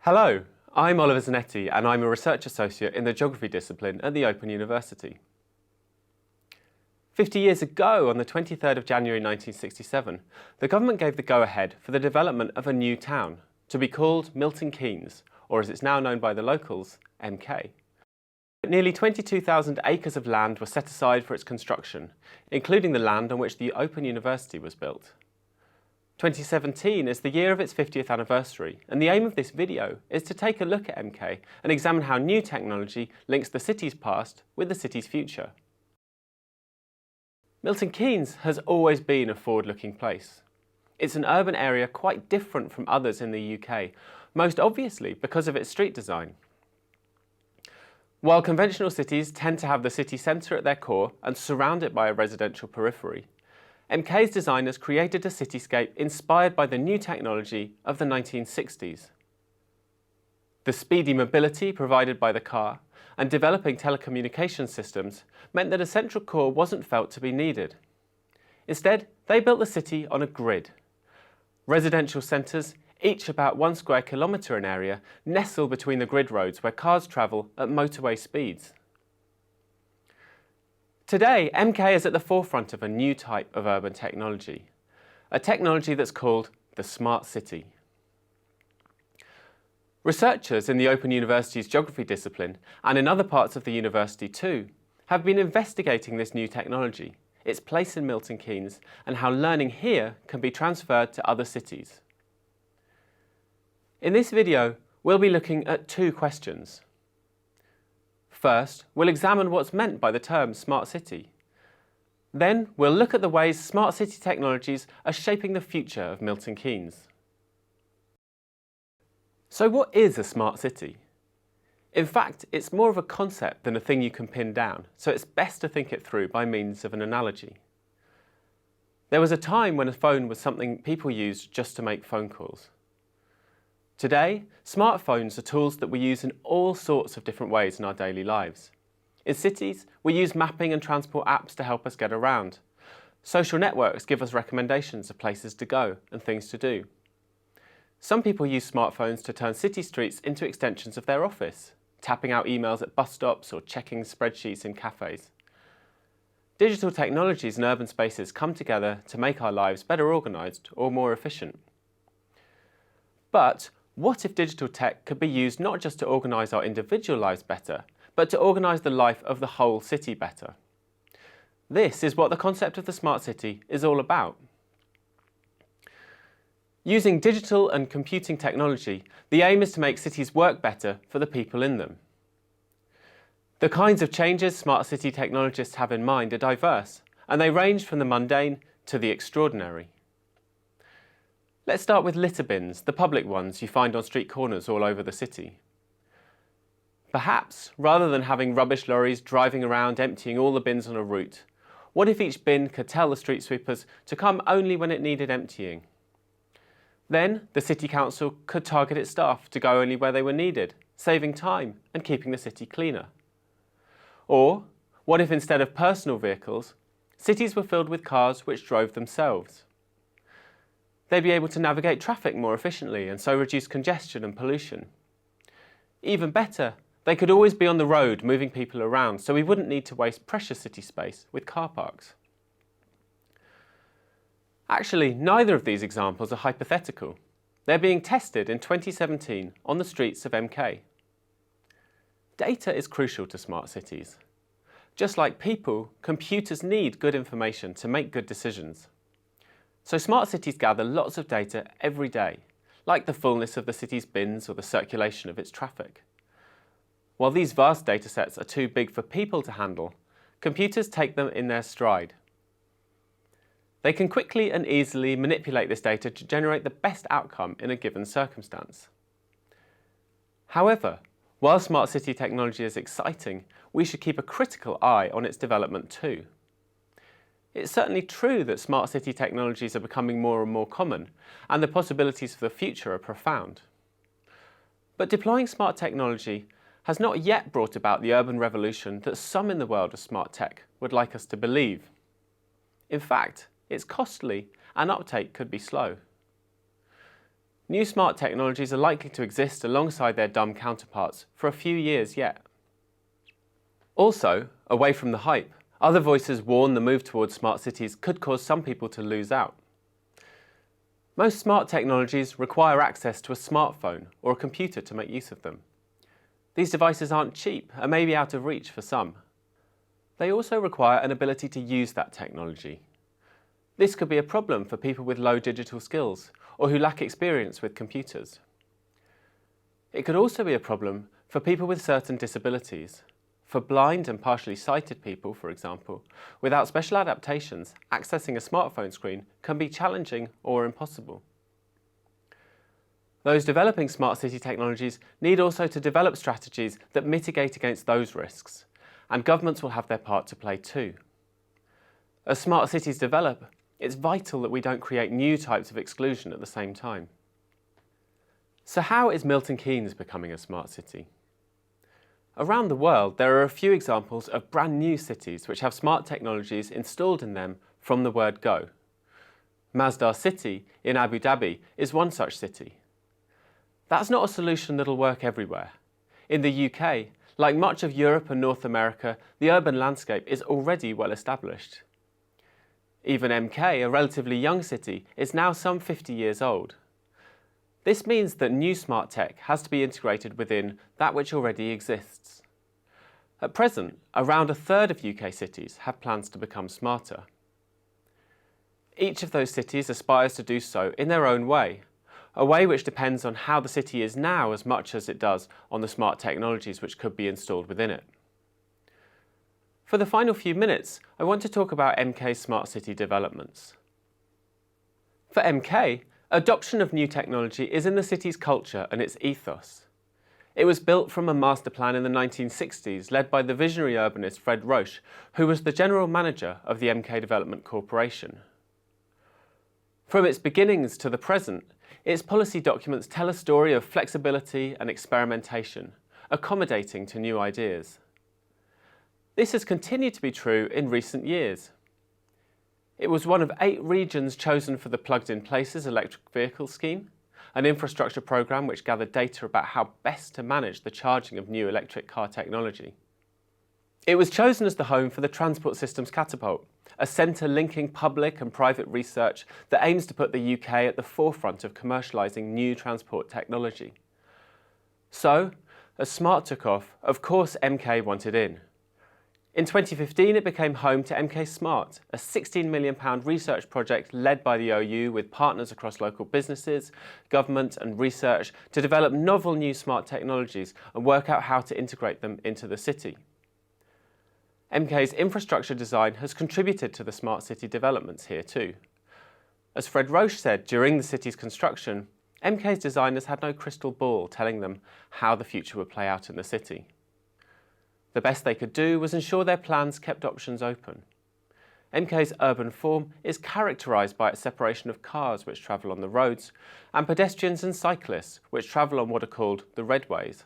Hello, I'm Oliver Zanetti and I'm a Research Associate in the Geography discipline at the Open University. 50 years ago, on the 23rd of January 1967, the government gave the go-ahead for the development of a new town, to be called Milton Keynes, or as it's now known by the locals, MK. Nearly 22,000 acres of land were set aside for its construction, including the land on which the Open University was built. 2017 is the year of its 50th anniversary, and the aim of this video is to take a look at MK and examine how new technology links the city's past with the city's future. Milton Keynes has always been a forward-looking place. It's an urban area quite different from others in the UK, most obviously because of its street design. While conventional cities tend to have the city centre at their core and surround it by a residential periphery, MK's designers created a cityscape inspired by the new technology of the 1960s. The speedy mobility provided by the car and developing telecommunications systems meant that a central core wasn't felt to be needed. Instead, they built the city on a grid. Residential centres, each about 1 square kilometre in area, nestle between the grid roads where cars travel at motorway speeds. Today, MK is at the forefront of a new type of urban technology, a technology that's called the smart city. Researchers in the Open University's geography discipline, and in other parts of the university too, have been investigating this new technology, its place in Milton Keynes, and how learning here can be transferred to other cities. In this video, we'll be looking at two questions. First, we'll examine what's meant by the term smart city. Then, we'll look at the ways smart city technologies are shaping the future of Milton Keynes. So what is a smart city? In fact, it's more of a concept than a thing you can pin down, so it's best to think it through by means of an analogy. There was a time when a phone was something people used just to make phone calls. Today, smartphones are tools that we use in all sorts of different ways in our daily lives. In cities, we use mapping and transport apps to help us get around. Social networks give us recommendations of places to go and things to do. Some people use smartphones to turn city streets into extensions of their office, tapping out emails at bus stops or checking spreadsheets in cafes. Digital technologies and urban spaces come together to make our lives better organised or more efficient. But what if digital tech could be used not just to organise our individual lives better, but to organise the life of the whole city better? This is what the concept of the smart city is all about. Using digital and computing technology, the aim is to make cities work better for the people in them. The kinds of changes smart city technologists have in mind are diverse, and they range from the mundane to the extraordinary. Let's start with litter bins, the public ones you find on street corners all over the city. Perhaps, rather than having rubbish lorries driving around emptying all the bins on a route, what if each bin could tell the street sweepers to come only when it needed emptying? Then, the city council could target its staff to go only where they were needed, saving time and keeping the city cleaner. Or, what if instead of personal vehicles, cities were filled with cars which drove themselves? They'd be able to navigate traffic more efficiently and so reduce congestion and pollution. Even better, they could always be on the road moving people around, so we wouldn't need to waste precious city space with car parks. Actually, neither of these examples are hypothetical. They're being tested in 2017 on the streets of MK. Data is crucial to smart cities. Just like people, computers need good information to make good decisions. So smart cities gather lots of data every day, like the fullness of the city's bins or the circulation of its traffic. While these vast datasets are too big for people to handle, computers take them in their stride. They can quickly and easily manipulate this data to generate the best outcome in a given circumstance. However, while smart city technology is exciting, we should keep a critical eye on its development too. It's certainly true that smart city technologies are becoming more and more common, and the possibilities for the future are profound. But deploying smart technology has not yet brought about the urban revolution that some in the world of smart tech would like us to believe. In fact, it's costly and uptake could be slow. new smart technologies are likely to exist alongside their dumb counterparts for a few years yet. Also, away from the hype, other voices warn the move towards smart cities could cause some people to lose out. Most smart technologies require access to a smartphone or a computer to make use of them. These devices aren't cheap and may be out of reach for some. They also require an ability to use that technology. This could be a problem for people with low digital skills or who lack experience with computers. It could also be a problem for people with certain disabilities. For blind and partially sighted people, for example, without special adaptations, accessing a smartphone screen can be challenging or impossible. Those developing smart city technologies need also to develop strategies that mitigate against those risks, and governments will have their part to play too. As smart cities develop, it's vital that we don't create new types of exclusion at the same time. So how is Milton Keynes becoming a smart city? Around the world, there are a few examples of brand new cities which have smart technologies installed in them from the word go. Masdar City in Abu Dhabi is one such city. That's not a solution that'll work everywhere. In the UK, like much of Europe and North America, the urban landscape is already well established. Even MK, a relatively young city, is now some 50 years old. This means that new smart tech has to be integrated within that which already exists. At present, around a third of UK cities have plans to become smarter. Each of those cities aspires to do so in their own way, a way which depends on how the city is now as much as it does on the smart technologies which could be installed within it. For the final few minutes, I want to talk about MK's smart city developments. For MK, adoption of new technology is in the city's culture and its ethos. It was built from a master plan in the 1960s led by the visionary urbanist Fred Roche, who was the general manager of the MK Development Corporation. From its beginnings to the present, its policy documents tell a story of flexibility and experimentation, accommodating to new ideas. This has continued to be true in recent years. It was one of 8 regions chosen for the Plugged-in Places electric vehicle scheme, an infrastructure programme which gathered data about how best to manage the charging of new electric car technology. It was chosen as the home for the Transport Systems Catapult, a centre linking public and private research that aims to put the UK at the forefront of commercialising new transport technology. So, as SMART took off, of course MK wanted in. In 2015, it became home to MK Smart, a £16 million research project led by the OU with partners across local businesses, government and research to develop novel new smart technologies and work out how to integrate them into the city. MK's infrastructure design has contributed to the smart city developments here too. As Fred Roche said during the city's construction, MK's designers had no crystal ball telling them how the future would play out in the city. The best they could do was ensure their plans kept options open. MK's urban form is characterised by its separation of cars which travel on the roads and pedestrians and cyclists which travel on what are called the redways.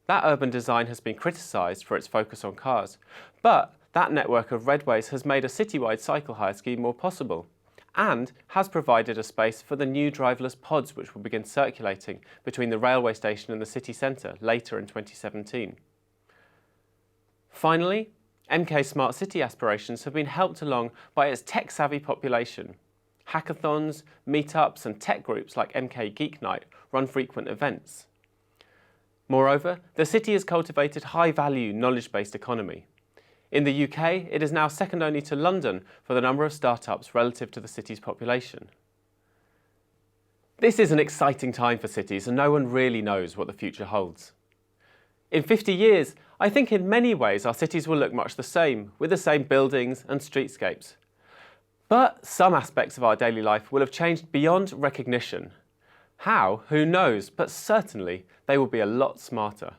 That urban design has been criticised for its focus on cars, but that network of redways has made a citywide cycle hire scheme more possible and has provided a space for the new driverless pods which will begin circulating between the railway station and the city centre later in 2017. Finally, MK Smart City aspirations have been helped along by its tech-savvy population. Hackathons, meetups and tech groups like MK Geek Night run frequent events. Moreover, the city has cultivated high-value, knowledge-based economy. In the UK, it is now second only to London for the number of startups relative to the city's population. This is an exciting time for cities and no one really knows what the future holds. In 50 years, I think in many ways our cities will look much the same, with the same buildings and streetscapes. But some aspects of our daily life will have changed beyond recognition. How? Who knows? But certainly they will be a lot smarter.